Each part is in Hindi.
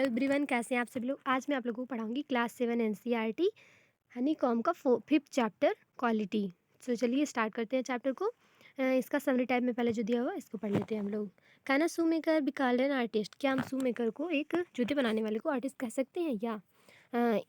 हेलो एवरीवन, कैसे हैं आप सभी लोग। आज मैं आप लोगों को पढ़ाऊंगी क्लास 7 एनसीईआरटी हनी कॉम का 5th चैप्टर क्वालिटी। सो चलिए स्टार्ट करते हैं चैप्टर को। इसका समरी टाइप में पहले जो दिया हुआ इसको पढ़ लेते हैं हम लोग। Can a shoe maker be called an artist? क्या हम शू मेकर को, एक जूते बनाने वाले को, आर्टिस्ट कह सकते हैं? या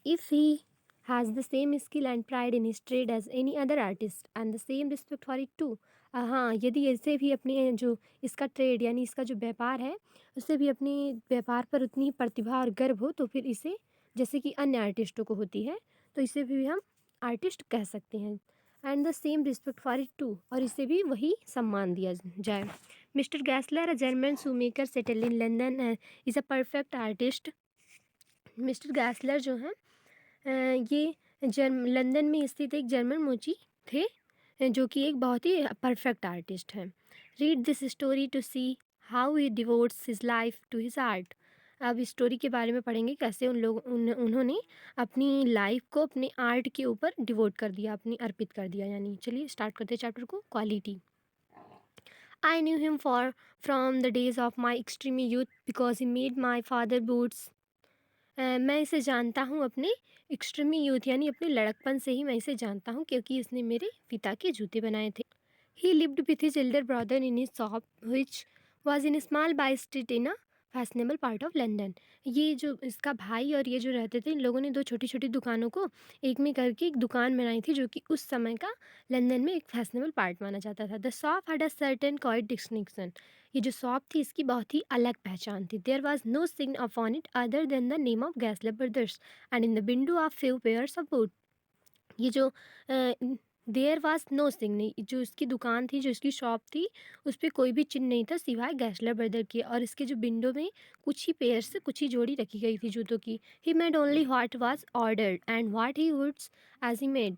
if he has the same skill and pride in his trade as any other artist and the same respect for it too. हाँ, यदि ऐसे भी अपने जो इसका ट्रेड यानी इसका जो व्यापार है उससे भी अपने व्यापार पर उतनी ही प्रतिभा और गर्व हो, तो फिर इसे, जैसे कि अन्य आर्टिस्टों को होती है, तो इसे भी हम आर्टिस्ट कह सकते हैं। And the same respect for it too, और इसे भी वही सम्मान दिया जाए। Mister Gessler, a German shoe maker settle in London, is a perfect artist. Mister Gessler जो हैं ये लंदन में स्थित एक जर्मन मोची थे, जो कि एक बहुत ही परफेक्ट आर्टिस्ट हैं। Read this story to see how he devotes his life to his art. अब इस स्टोरी के बारे में पढ़ेंगे कैसे उन्होंने अपनी लाइफ को अपने आर्ट के ऊपर डिवोट कर दिया, अपनी अर्पित कर दिया। यानी चलिए स्टार्ट करते हैं चैप्टर को। Quality. I knew him for from the days of my extreme youth because he made my father boots. मैं इसे जानता हूँ अपने एक्सट्रीमी यूथ यानी अपने लड़कपन से ही मैं इसे जानता हूँ, क्योंकि इसने मेरे पिता के जूते बनाए थे। ही lived with his elder brother in his shop which was in small by street in a fashionable part of London. ये जो इसका भाई और ये जो रहते थे, इन लोगों ने दो छोटी छोटी दुकानों को एक में करके एक दुकान बनाई थी, जो कि उस समय का लंदन में एक फैशनेबल पार्ट माना जाता था। The shop had a certain quite distinction. ये जो शॉप थी इसकी बहुत ही अलग पहचान थी। There was no sign upon it other than the name of Gessler brothers and in the window of few pairs of boot. ये जो देयर वाज नो सिग्न, जो इसकी दुकान थी, जो इसकी शॉप थी, उस पर कोई भी चिन्ह नहीं था सिवाय गैसलर ब्रदर के। और इसके जो विंडो में कुछ ही पेयर से कुछ ही जोड़ी रखी गई थी जूतों की। He made only what was ordered and what he would as he made.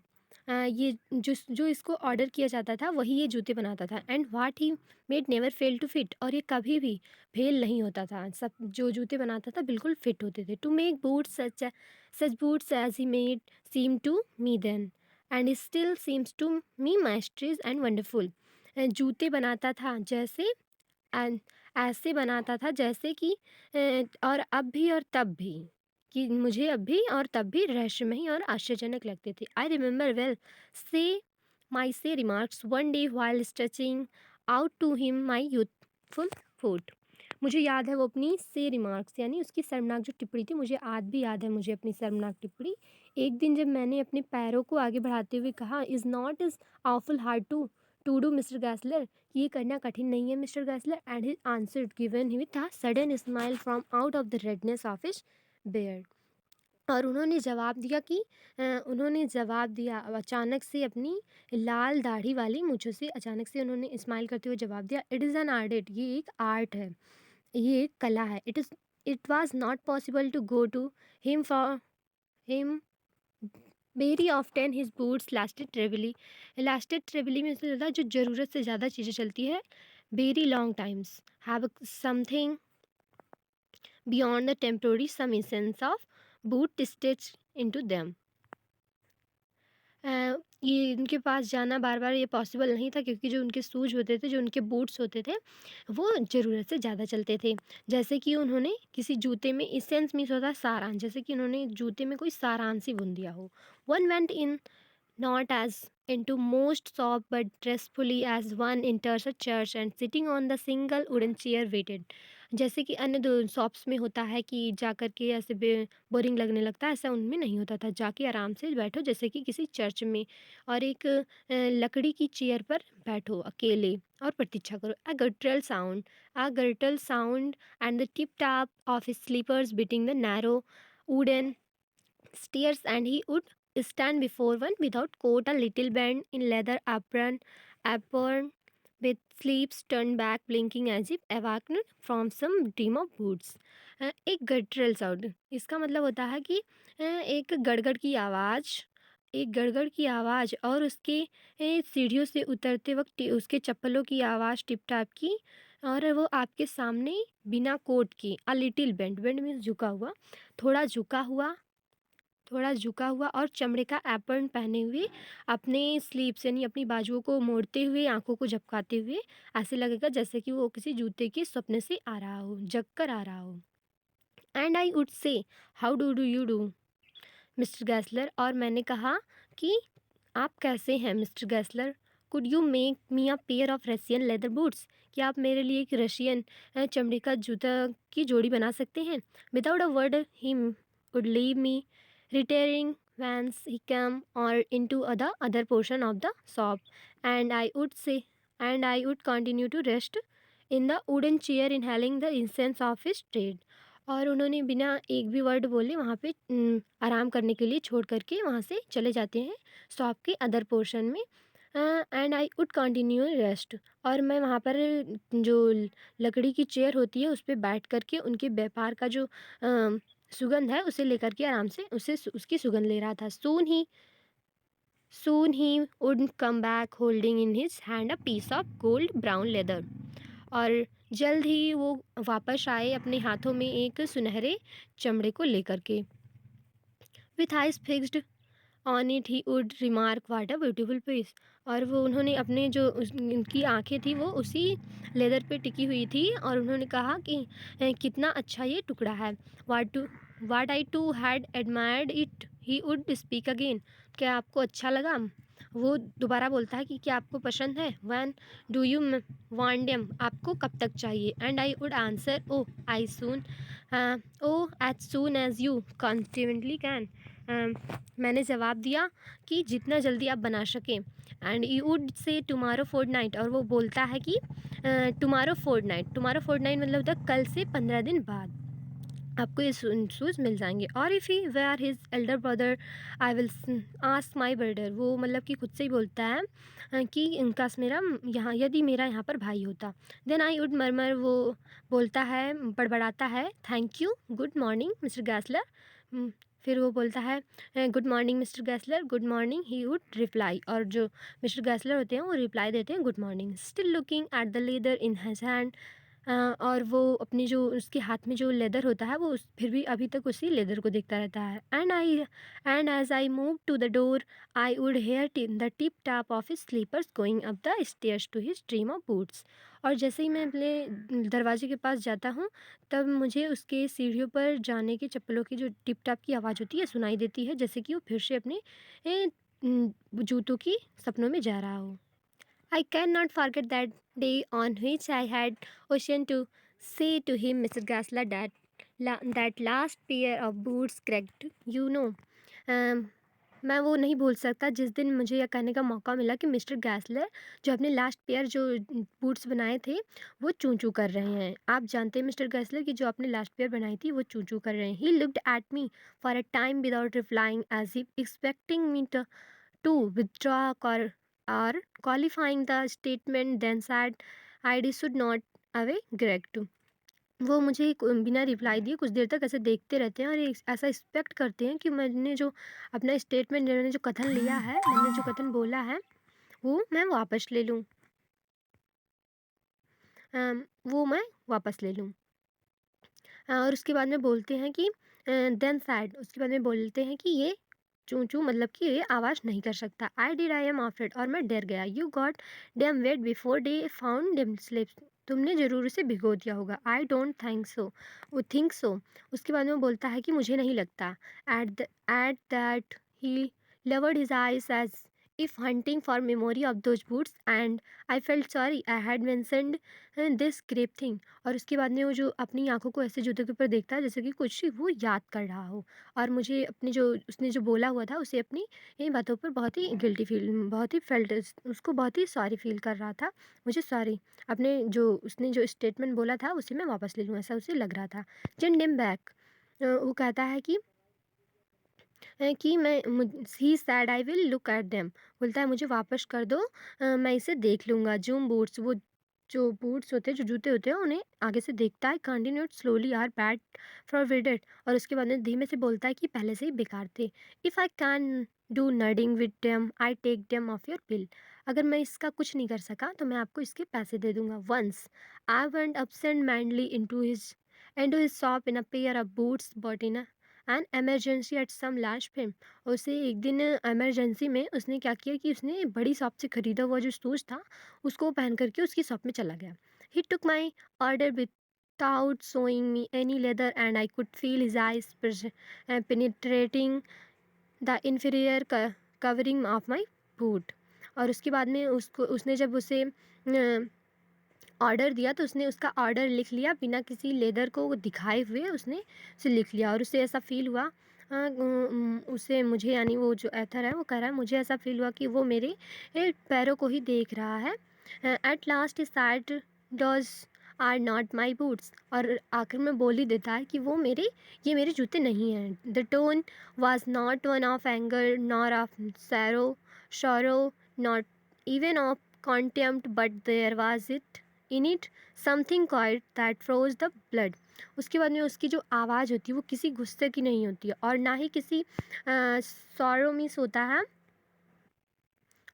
ये जो जो इसको ऑर्डर किया जाता था वही ये जूते बनाता था। And what he made never fail to fit, और ये कभी भी फेल नहीं होता था। सब जो जूते बनाता था बिल्कुल फिट होते थे। To make boots such boots as he made seemed to me then and still seems to me mysterious and wonderful। जूते बनाता था जैसे एंड ऐसे बनाता था जैसे कि और अब भी और तब भी, कि मुझे अब भी और तब भी रहस्यमयी और आश्चर्यजनक लगते थे। आई रिमेंबर वेल से माई से remarks one day while stretching out to him my youthful foot। मुझे याद है वो अपनी से रिमार्क्स यानी उसकी शर्मनाक जो टिप्पणी थी, मुझे आज भी याद है मुझे अपनी शर्मनाक टिप्पणी। एक दिन जब मैंने अपने पैरों को आगे बढ़ाते हुए कहा, is not is awful hard to do mister Gessler, ये करना कठिन नहीं है mister Gessler. And he answered given with a sudden smile from out of the redness of his beard. और उन्होंने जवाब दिया कि उन्होंने जवाब दिया अचानक से, अपनी लाल दाढ़ी वाली मुझे से अचानक से उन्होंने स्माइल करते हुए जवाब दिया, इट इज़ एन आर्ट, ये एक आर्ट है, ये एक कला है। It was not possible to go to him for him very often his boots lasted terribly में उससे ज़्यादा जो ज़रूरत से ज़्यादा चीज़ें चलती है, very long times have something beyond the temporary some essence of boot stitch into them. ये इनके पास जाना बार बार ये पॉसिबल नहीं था, क्योंकि जो उनके शूज़ होते थे, जो उनके बूट्स होते थे, वो ज़रूरत से ज़्यादा चलते थे। जैसे कि उन्होंने किसी जूते में इसेंस मीन्स होता है सारांश, जैसे कि उन्होंने जूते में कोई सारांश ही बुन दिया हो। One went in not as into most shop but dressfully as one enters a church and sitting on the single wooden chair waited। जैसे कि अन्य दो शॉप्स में होता है कि जाकर के ऐसे बोरिंग लगने लगता है, ऐसा उनमें नहीं होता था। जाके आराम से बैठो जैसे कि किसी चर्च में, और एक लकड़ी की चेयर पर बैठो अकेले और प्रतीक्षा करो। A guttural sound and the tip top of his slippers beating the narrow wooden stairs, and he would stand before one without coat, a little band in leather apron with sleeves turned back, blinking as if awakened from some dream of boots। एक गटरल साउंड, इसका मतलब होता है कि एक गड़गड़ की आवाज़, एक गड़गड़ की आवाज़ और उसके सीढ़ियों से उतरते वक्त उसके चप्पलों की आवाज़ टिप टाप की, और वो आपके सामने बिना कोट की, a little bend, bend means झुका हुआ, थोड़ा झुका हुआ, थोड़ा झुका हुआ और चमड़े का एप्रन पहने हुए, अपने स्लीव्स यानी अपनी बाजुओं को मोड़ते हुए, आंखों को झपकाते हुए, ऐसे लगेगा जैसे कि वो किसी जूते के सपने से आ रहा हो, जग कर आ रहा हो। And I would say, how do do you do mister Gessler, और मैंने कहा कि आप कैसे हैं mister Gessler. Could you make me a pair of Russian leather boots, क्या आप मेरे लिए एक रशियन चमड़े का जूता की जोड़ी बना सकते हैं। Without a word he would leave me retiring whence he came और into the other portion of the shop, and I would say and I would continue to rest in the wooden chair inhaling the incense of his trade. और उन्होंने बिना एक भी वर्ड बोले वहाँ पे आराम करने के लिए छोड़ करके वहाँ से चले जाते हैं शॉप के अदर पोर्शन में। And I would continue rest, और मैं वहाँ पर जो लकड़ी की चेयर होती है उस पर बैठ करके उनके व्यापार का जो सुगंध है उसे लेकर के आराम से उसकी सुगंध ले रहा था। Soon he would come back holding in his hand a piece of gold brown leather, और जल्द ही वो वापस आए अपने हाथों में एक सुनहरे चमड़े को लेकर के। With eyes fixed on it he would remark what a beautiful piece, और वो उन्होंने अपने जो उनकी आंखें थी वो उसी लेदर पे टिकी हुई थी और उन्होंने कहा कि कितना अच्छा ये टुकड़ा है। What I too had admired it he would speak again, क्या आपको अच्छा लगा। वो दोबारा बोलता है कि क्या आपको पसंद है। When do you want them, आपको कब तक चाहिए। And I would answer oh I soon oh as soon as you confidently can, मैंने जवाब दिया कि जितना जल्दी आप बना सकें। And you would say tomorrow fortnight, और वो बोलता है कि टुमारो फोर्टनाइट मतलब होता है कल से 15 दिन बाद आपको ये शूज़ मिल जाएंगे। और if he were his elder brother I will ask my brother, वो मतलब कि खुद से ही बोलता है कि काश मेरा यहाँ यदि मेरा यहाँ पर भाई होता। देन आई वुड मरमर, वो बोलता है बड़बड़ाता है, thank you good morning Mister Gessler. फिर वो बोलता है good morning Mister Gessler, good morning he would reply, और जो मिस्टर गैसलर होते हैं वो रिप्लाई देते हैं good morning. Still looking at the leather in his hand, और वो अपनी जो उसके हाथ में जो लेदर होता है वो फिर भी अभी तक उसी लेदर को देखता रहता है। And as I move to the door I would hear the tip top of his slippers going up the stairs to his dream of boots, और जैसे ही मैं अपने दरवाजे के पास जाता हूँ तब मुझे उसके सीढ़ियों पर जाने के चप्पलों की जो टिप टॉप की आवाज़ होती है सुनाई देती है, जैसे कि वो फिर से अपने जूतों की सपनों में जा रहा हो। I cannot forget that day on which I had occasion to say to him, Mr. Gassler, that last pair of boots cracked, you know. Um, मैं वो नहीं भूल सकता जिस दिन मुझे यह कहने का मौका मिला कि मिस्टर गैसलर जो अपने लास्ट पेयर जो बूट्स बनाए थे वो चूं चूं कर रहे हैं। आप जानते हैं मिस्टर गैसलर कि जो आपने लास्ट पेयर बनाई थी वो चूं चूं कर रहे हैं। He looked at me for a time without replying as if expecting me to withdraw or qualifying the statement, then said I should not away correct। वो मुझे बिना रिप्लाई दिए कुछ देर तक ऐसे देखते रहते हैं और ऐसा एक्सपेक्ट करते हैं कि मैंने जो अपना स्टेटमेंट, मैंने जो कथन लिया है, मैंने जो कथन बोला है वो मैं वापस ले लूँ। वो मैं वापस ले लूँ। और उसके बाद में बोलते हैं कि देन सैड, उसके बाद में बोलते हैं कि ये चूं चूं मतलब कि ये आवाज़ नहीं कर सकता। आई एम आफ्रेड, और मैं डर गया। You got them wet before they found them slips, तुमने ज़रूर उसे भिगो दिया होगा। आई डोंट थिंक सो, वो थिंक सो। उसके बाद में वो बोलता है कि मुझे नहीं लगता। At that he lowered his eyes as if hunting for memory of those boots and I felt sorry I had mentioned this grave thing, और उसके बाद में वो जो अपनी आँखों को ऐसे जूतों के ऊपर देखता है जैसे कि कुछ वो याद कर रहा हो, और मुझे अपनी जो उसने जो बोला हुआ था उसे अपनी इन बातों पर बहुत ही गिल्टी फील, बहुत ही फेल्ट, उसको बहुत ही सॉरी फील कर रहा था। मुझे सॉरी, अपने जो उसने जो स्टेटमेंट बोला था उसे मैं वापस ले लूँ ऐसा उसे लग रहा था। जेन डेम बैक, वो कहता है कि he said I will look at them, बोलता है मुझे वापस कर दो, मैं इसे देख लूँगा। जूम बूट्स, वो जो बूट्स होते हैं, जो जूते होते हैं, उन्हें आगे से देखता है। Continued slowly are bad for विडेड, और उसके बाद में धीमे से बोलता है कि पहले से ही बेकार थे। If I can do nothing with them I take them off your bill, अगर मैं इसका कुछ नहीं कर सका तो मैं आपको इसके पैसे दे दूंगा। Once I went absent mindedly into his shop in a pair of boots but in an emergency at some large film, उसे एक दिन एमरजेंसी में उसने क्या किया कि उसने बड़ी शॉप से ख़रीदा हुआ जो शूज़ था उसको पहन करके उसकी शॉप में चला गया। He took my order without showing me any leather, and I could feel his eyes penetrating the inferior covering of my boot. और उसके बाद में उसने जब उसे ऑर्डर दिया तो उसने उसका ऑर्डर लिख लिया बिना किसी लेदर को दिखाए हुए, उसने उसे लिख लिया। और उसे ऐसा फील हुआ, उसे मुझे यानी वो जो एथर है वो कह रहा है मुझे ऐसा फील हुआ कि वो मेरे पैरों को ही देख रहा है। At last said those are not my boots. और आखिर में बोल ही देता है कि ये मेरे जूते नहीं हैं। The tone was not one of anger nor of sorrow not even of contempt, but there was in it something quiet that froze the blood। उसके बाद में उसकी जो आवाज़ होती है वो किसी गुस्से की नहीं होती है और ना ही किसी सॉरो मिस होता है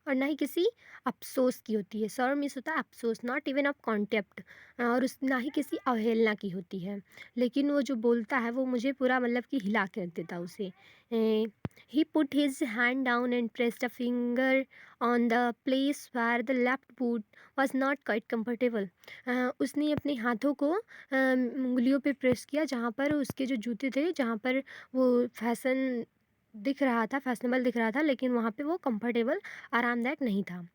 और ना ही किसी अफ़सोस की होती है। सॉरो मिस होता है अफ़सोस, नॉट इवन ऑफ कॉन्टेप्ट, और उस ना ही किसी अवहेलना की होती है। लेकिन वो जो बोलता है वो मुझे पूरा मतलब कि हिला के रख देता उसे। He put his hand down and pressed a finger on the place where the left boot was not quite comfortable. उसने अपने हाथों को उंगलियों पे प्रेस किया जहाँ पर उसके जो जूते थे, जहाँ पर वो फैशनेबल दिख रहा था, लेकिन वहाँ पे वो कंफर्टेबल आरामदायक नहीं था।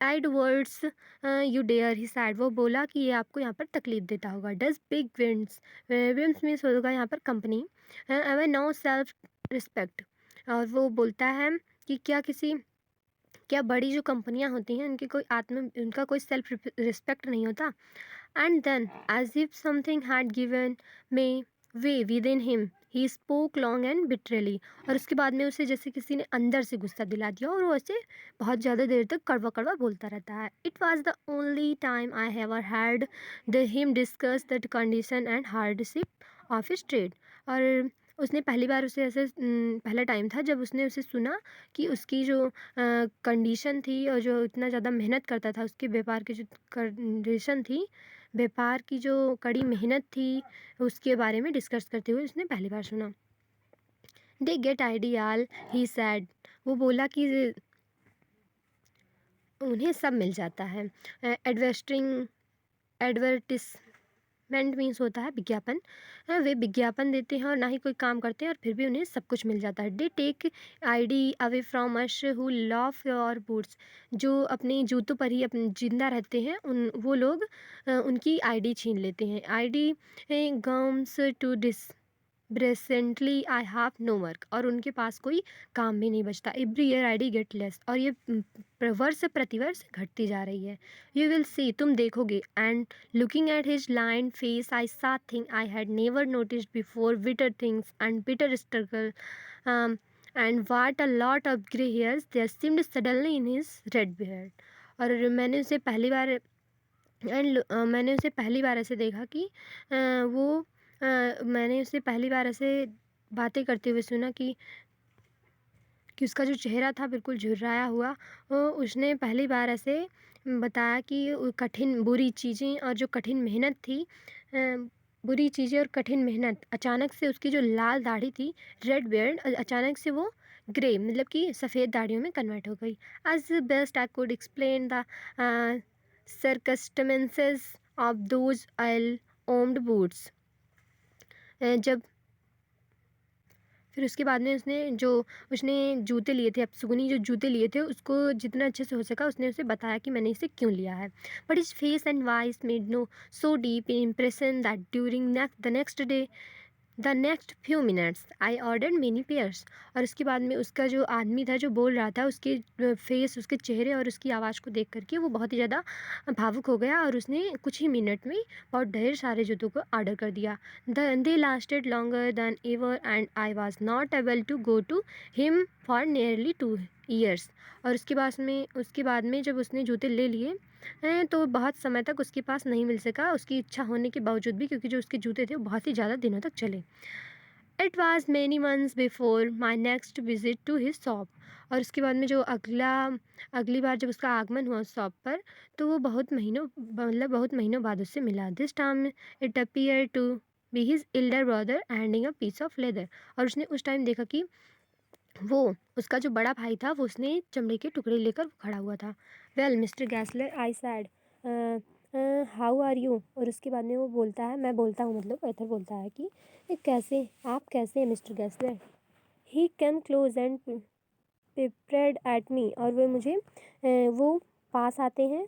Add words you dare he said. वो बोला कि ये आपको यहाँ पर तकलीफ देता होगा। Does big winds, winds means होगा यहाँ पर company. Ever no self respect. और वो बोलता है कि क्या बड़ी जो कंपनियाँ होती हैं उनका कोई सेल्फ रिस्पेक्ट नहीं होता। And then, as if something had given way within him, he spoke long and bitterly। और उसके बाद में उसे जैसे किसी ने अंदर से गुस्सा दिला दिया और वो ऐसे बहुत ज़्यादा देर तक कड़वा कड़वा बोलता रहता है। It was the only time I ever had him discuss the condition and hardship of his trade। और उसने पहली बार उसे ऐसे पहला टाइम था जब उसने उसे सुना कि उसकी जो कंडीशन थी और जो इतना ज़्यादा मेहनत करता था, उसके व्यापार की जो कंडीशन थी, व्यापार की जो कड़ी मेहनत थी, उसके बारे में डिस्कस करते हुए उसने पहली बार सुना। They get ideal he said. वो बोला कि उन्हें सब मिल जाता है। एडवर्टिसमेंट मीन्स होता है विज्ञापन। वे विज्ञापन देते हैं और ना ही कोई काम करते हैं और फिर भी उन्हें सब कुछ मिल जाता है। They take it away from us who love your boots. जो अपने जूतों पर ही अपने जिंदा रहते हैं वो लोग उनकी आईडी छीन लेते हैं। It comes to this presently I have no work. और उनके पास कोई काम भी नहीं बचता। Every year it gets less. और ये वर्ष प्रतिवर्ष घटती जा रही है। यू विल सी, तुम देखोगे। And looking at his lined face I saw thing I had never noticed before, bitter things and bitter struggle and what a lot of grey hairs there seemed suddenly in his red beard. और मैंने उसे पहली बार ऐसे देखा कि मैंने उसे पहली बार ऐसे बातें करते हुए सुना कि उसका जो चेहरा था बिल्कुल झुर्राया हुआ। उसने पहली बार ऐसे बताया कि कठिन बुरी चीज़ें और जो कठिन मेहनत थी, बुरी चीज़ें और कठिन मेहनत, अचानक से उसकी जो लाल दाढ़ी थी, रेड बियर्ड, अचानक से वो ग्रे मतलब कि सफ़ेद दाढ़ियों में कन्वर्ट हो गई। As best I could explain the circumstances of those I omened boots. जब फिर उसके बाद में उसने जूते लिए थे, अपसुगनी जो जूते लिए थे उसको जितना अच्छे से हो सका उसने उसे बताया कि मैंने इसे क्यों लिया है। But his face and voice made no so deep impression that during the next few minutes I ordered many pairs. और उसके बाद में उसका जो आदमी था जो बोल रहा था, उसके फेस, उसके चेहरे और उसकी आवाज़ को देख करके वो बहुत ही ज़्यादा भावुक हो गया और उसने कुछ ही मिनट में बहुत ढेर सारे जूतों को ऑर्डर कर दिया। They lasted longer than ever and I was not able to go to him for nearly 2 years. और उसके बाद में जब उसने जूते ले लिए तो बहुत समय तक उसके पास नहीं मिल सका, उसकी इच्छा होने के बावजूद भी, क्योंकि जो उसके जूते थे वो बहुत ही ज़्यादा दिनों तक चले। It was many months before my next visit to his shop. और उसके बाद में जो अगली बार जब उसका आगमन हुआ उस शॉप पर, तो वो बहुत महीनों बाद उससे मिला। This time it appear to be his elder brother handing a piece of leather. और उसने उस टाइम देखा कि वो उसका जो बड़ा भाई था वो उसने चमड़े के टुकड़े लेकर खड़ा हुआ था। Well Mister Gessler I said, how are you, और उसके बाद में वो बोलता है, मैं बोलता हूँ मतलब एथर बोलता है कि कैसे आप कैसे हैं Mister Gessler. He came close and peered at me, और वे मुझे वो पास आते हैं।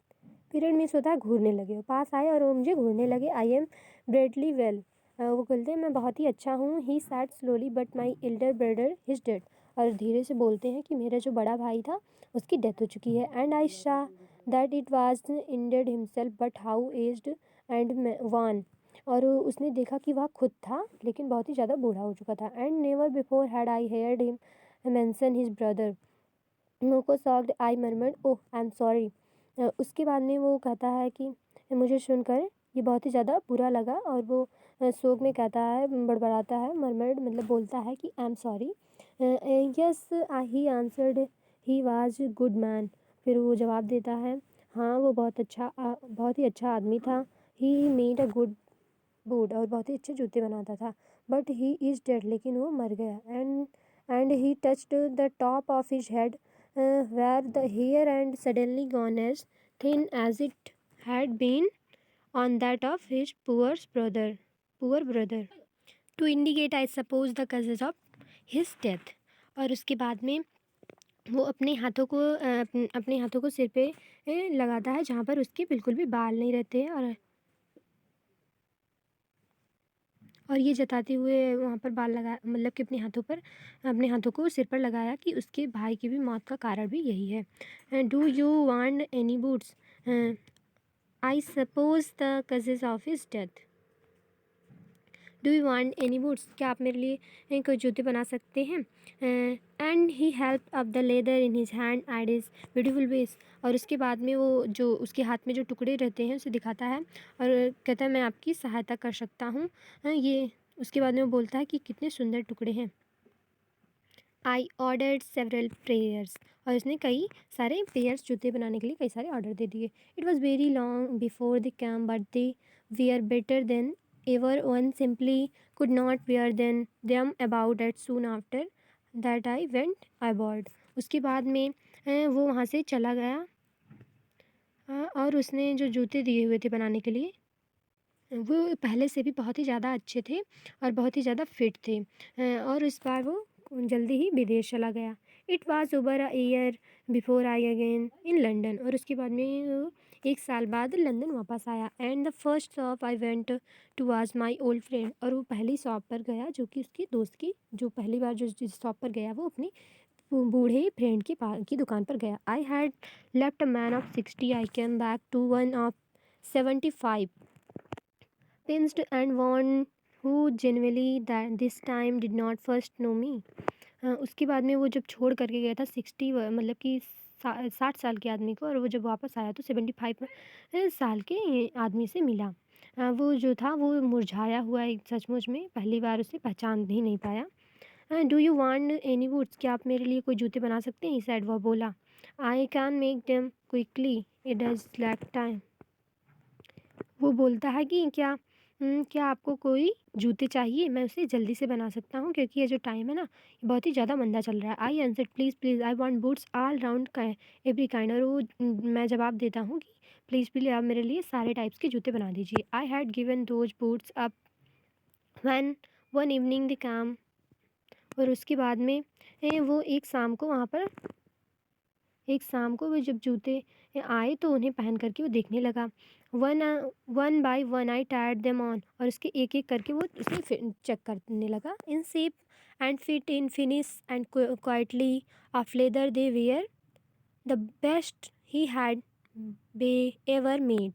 पीरियड मीन्स होता है घूरने लगे, वो पास आए और वो मुझे घूरने लगे। आई एम ब्रेडली वेल, वो बोलते हैं मैं बहुत ही अच्छा हूँ। He said slowly but my elder brother is dead, और धीरे से बोलते हैं कि मेरा जो बड़ा भाई था उसकी डेथ हो चुकी है। एंड आई शा that it was ended himself but how aged and one, और उसने देखा कि वह खुद था लेकिन बहुत ही ज़्यादा बूढ़ा हो चुका था। And never before had I heard him mention his brother. को shocked I murmured oh I am sorry. उसके बाद में वो कहता है कि मुझे सुनकर ये बहुत ही ज़्यादा बुरा लगा, और वो शोक में कहता है, बड़बड़ाता है, मरमर्ड मतलब बोलता है कि आई am sorry. Yes he answered he was good man, फिर वो जवाब देता है हाँ वो बहुत ही अच्छा आदमी था। He made a good boot, और बहुत ही अच्छे जूते बनाता था। बट ही इज़ डेड, लेकिन वो मर गया। And he touched the top of his head where the hair and suddenly gone as thin as it had been on that of his poor brother to indicate I suppose the causes of his death. और उसके बाद में वो अपने हाथों को सिर पे लगाता है जहाँ पर उसके बिल्कुल भी बाल नहीं रहते हैं, और ये जताते हुए वहाँ पर बाल लगा मतलब कि अपने हाथों को सिर पर लगाया कि उसके भाई की भी मौत का कारण भी यही है। Do you want any boots, I suppose the causes of his death. Do you want any boots, क्या आप मेरे लिए कोई जूते बना सकते हैं। And he help up the leather in his hand and is beautiful base, और उसके बाद में वो जो उसके हाथ में जो टुकड़े रहते हैं उसे दिखाता है और कहता है मैं आपकी सहायता कर सकता हूँ। ये उसके बाद में वो बोलता है कि कितने सुंदर टुकड़े हैं। आई ऑर्डर्ड सेवरल प्रेयर्स, और उसने कई सारे पेयर्स जूते बनाने के लिए कई सारे ऑर्डर दे दिए। It was very long before the camp but they were better than ever one simply could not wear them about at soon after that I went abroad. उसके बाद में वो वहाँ से चला गया। और उसने जो जूते दिए हुए थे बनाने के लिए वो पहले से भी बहुत ही ज़्यादा अच्छे थे और बहुत ही ज़्यादा फिट थे। और इस बार वो जल्दी ही विदेश चला गया। It was over a year before I again in London, और उसके बाद में वो 1 साल बाद लंदन वापस आया। And the first shop I went to was my old friend, और वो पहली शॉप पर गया जो कि उसकी दोस्त की, जो पहली बार जो जिस शॉप पर गया वो अपनी बूढ़े फ्रेंड की दुकान पर गया। I had left a man of 60, I came back to one of 75, pinced and one who genuinely that this time did not first know me। उसके बाद में वो जब छोड़ करके गया था 60 मतलब कि 60 साल के आदमी को, और वो जब वापस आया तो 75 साल के आदमी से मिला। वो जो था वो मुरझाया हुआ एक सचमुच में पहली बार उसे पहचान ही नहीं पाया। Do you want any boots, क्या आप मेरे लिए कोई जूते बना सकते हैं, सैड वह बोला। I can make them quickly it does lack time. वो बोलता है कि क्या आपको कोई जूते चाहिए, मैं उसे जल्दी से बना सकता हूँ क्योंकि ये जो टाइम है ना ये बहुत ही ज़्यादा मंदा चल रहा है। I answer please please I want boots all round every kind, और वो मैं जवाब देता हूँ कि प्लीज़ प्लीज़ आप मेरे लिए सारे टाइप्स के जूते बना दीजिए। I had given those boots up when one evening the काम, और उसके बाद में वो एक शाम को वो जब जूते आए तो उन्हें पहन करके वो देखने लगा। One one by one I tired them on, और उसके एक एक करके वो उसे चेक करने लगा। In shape and fit in finish and क्वाइटली of leather they were the best he had be ever made,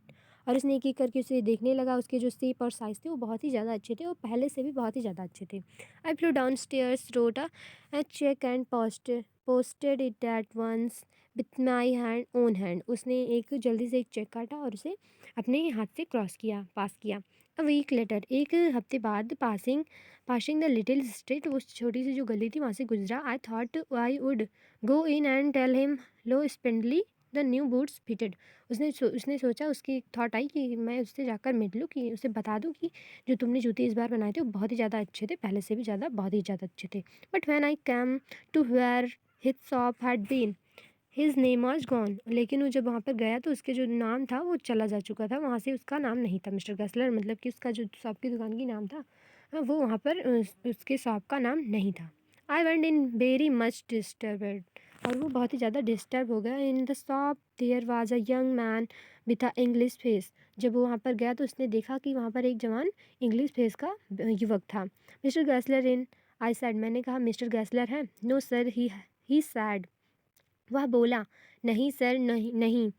और उसने एक एक करके उसे देखने लगा। उसके जो शेप और साइज़ थे वो बहुत ही ज़्यादा अच्छे थे, वो पहले से भी बहुत ही ज़्यादा अच्छे थे। I flew down stairs wrote a cheque and posted it at once with my own hand, उसने एक जल्दी से एक चेक काटा और उसे अपने हाथ से पास किया। अ वीक लेटर, एक हफ्ते बाद पासिंग द लिटिल स्ट्रीट, उस छोटी सी जो गली थी वहाँ से गुजरा। I thought I would go in and tell him how splendidly the new boots fitted. उसने सोचा, उसकी थॉट आई कि मैं उससे जाकर मिल लूँ, कि उसे बता दूँ कि जो तुमने जूते इस बार बनाए थे वो बहुत ही ज़्यादा अच्छे थे, पहले से भी बहुत ही ज़्यादा अच्छे थे। But when I came to where his shop had been, his name was gone, लेकिन वो जब वहाँ पर गया तो उसके जो नाम था वो चला जा चुका था, वहाँ से उसका नाम नहीं था मिस्टर गैसलर, मतलब कि उसका जो शॉप की दुकान की नाम था वो वहाँ पर उसके शॉप का नाम नहीं था। I went in very much disturbed, और वो बहुत ही ज़्यादा डिस्टर्ब हो गया। In the shop there was a young man with a English face, जब वो वहाँ पर गया तो उसने देखा कि वहाँ पर एक जवान इंग्लिश फेस का युवक था। मिस्टर गैसलर इन, आई सैड, मैंने कहा मिस्टर गैसलर हैं? नो सर, ही सैड, वह बोला, नहीं सर, नहीं नहीं,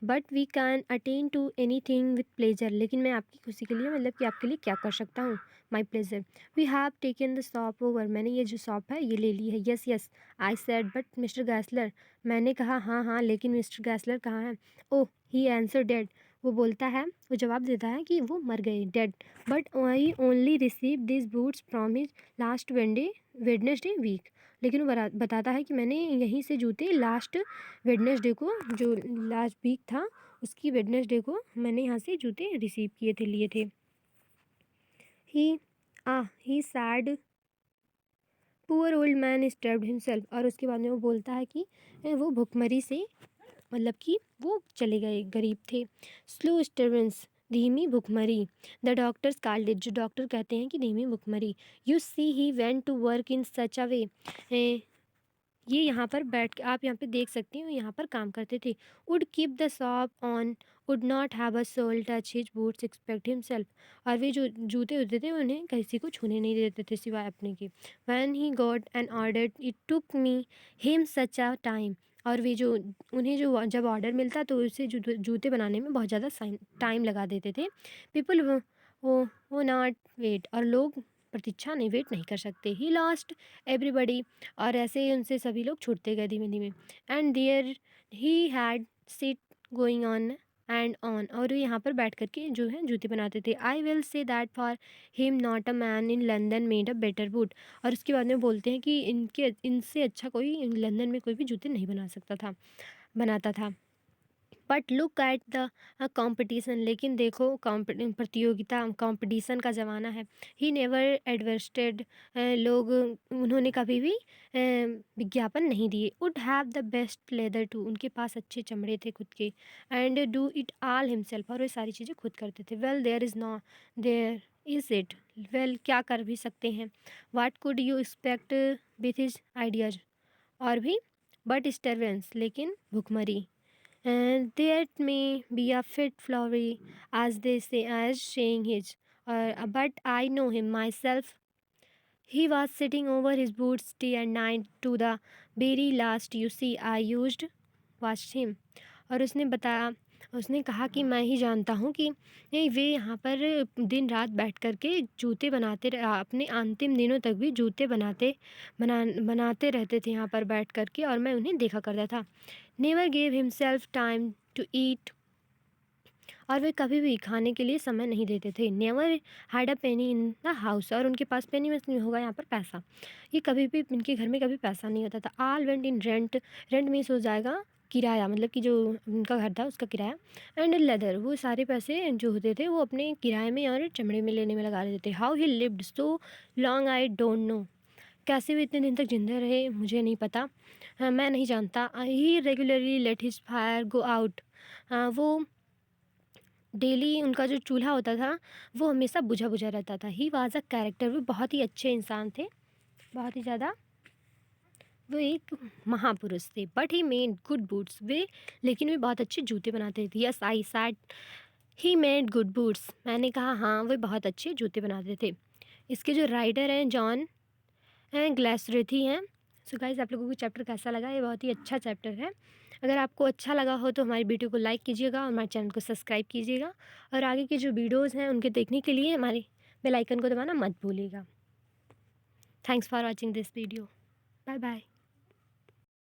but we can attend to anything with pleasure, लेकिन मैं आपकी खुशी के लिए, मतलब कि आपके लिए क्या कर सकता हूँ, my pleasure, we have taken the shop over, मैंने ये जो शॉप है ये ले ली है, yes yes, I said, but Mister Gessler, मैंने कहा हाँ हाँ, लेकिन मिस्टर गैसलर कहाँ हैं? ओह, ही आंसर डेड, वो बोलता है, वो जवाब देता है कि वो मर गए, dead, but I only receive this boots from his last Wednesday week, लेकिन वो बताता है कि मैंने यहीं से जूते लास्ट वेडनेसडे को, जो लास्ट वीक था उसकी वेडनेसडे को मैंने यहाँ से जूते रिसीव किए थे, लिए थे। He said poor old man starved himself, और उसके बाद में वो बोलता है कि वो भुखमरी से, मतलब कि वो चले गए, गरीब थे। स्लो स्टर्वेंस, धीमी भुखमरी, द डॉक्टर्स कॉल्ड इट, जो डॉक्टर कहते हैं कि धीमी भुखमरी। You see he went to work in such a way, ये यहाँ पर बैठ के आप यहाँ पे देख सकती हो, यहाँ पर काम करते थे। Would keep the shop on, would not have a soul touch his boots expect himself, और वे जो जूते होते थे उन्हें किसी को छूने नहीं देते थे सिवाय अपने के। When he got an order it took me him such a time, और वे जो उन्हें जो जब ऑर्डर मिलता तो उसे जूते बनाने में बहुत ज़्यादा टाइम लगा देते थे। पीपल वो नॉट वेट, और लोग प्रतीक्षा नहीं, वेट नहीं कर सकते। ही लॉस्ट एवरीबडी, और ऐसे ही उनसे सभी लोग छूटते गए धीमे धीमे। And there he had sit going on and on, और वो यहाँ पर बैठ करके जो है जूते बनाते थे। I will say that for him not a man in London made a better boot, और उसके बाद में बोलते हैं कि इनसे अच्छा कोई लंदन में कोई भी जूते नहीं बनाता था। But look at the competition, लेकिन देखो प्रतियोगिता, कंपटीशन का ज़माना है। ही नेवर एडवर्स्टेड, लोग उन्होंने कभी भी विज्ञापन नहीं दिए। Would have the best leather too, उनके पास अच्छे चमड़े थे खुद के। And do it all himself, और वे सारी चीज़ें खुद करते थे। Well there is no there is it, well क्या कर भी सकते हैं। What could you expect with his ideas, और भी बट स्टर्वेंस, लेकिन भुखमरी। And that may be a fit flowery, as they say, as saying his. But I know him myself. He was sitting over his boots day and night to the very last. You see, I used watched him. और उसने कहा कि मैं ही जानता हूँ कि नहीं, वे यहाँ पर दिन रात बैठ कर के जूते अपने अंतिम दिनों तक भी जूते बनाते रहते थे यहाँ पर बैठ कर के, और मैं उन्हें देखा करता था। Never gave himself time to eat, और वे कभी भी खाने के लिए समय नहीं देते थे। Never had a Penney in the house, और उनके पास पेनी में नहीं होगा यहाँ पर पैसा, ये कभी भी इनके घर में कभी पैसा नहीं होता था। All went in rent, rent means हो जाएगा किराया, मतलब कि जो उनका घर था उसका किराया। एंड लेदर, वो सारे पैसे जो होते थे वो अपने किराए में और चमड़े में लेने में लगा देते थे। How he lived so long I don't know, कैसे वे इतने दिन तक जिंदा रहे मुझे नहीं पता, मैं नहीं जानता। He regularly let his fire go out, वो डेली उनका जो चूल्हा होता था वो हमेशा बुझा बुझा रहता था। ही वाज अ कैरेक्टर, वो बहुत ही अच्छे इंसान थे, बहुत ही ज़्यादा, वो एक महापुरुष थे। But he made good boots, वे लेकिन वे बहुत अच्छे जूते बनाते थे। Yes I said he made good boots, मैंने कहा हाँ वे बहुत अच्छे जूते बनाते थे। इसके जो राइटर हैं जॉन ग्लेसरेथी हैं। सो गाइस, आप लोगों को चैप्टर कैसा लगा? ये बहुत ही अच्छा चैप्टर है। अगर आपको अच्छा लगा हो तो हमारी वीडियो को लाइक कीजिएगा और हमारे चैनल को सब्सक्राइब कीजिएगा, और आगे के जो वीडियोज़ हैं उनके देखने के लिए हमारे बेल आइकन को दबाना मत भूलिएगा। Thanks for watching this video. Bye bye.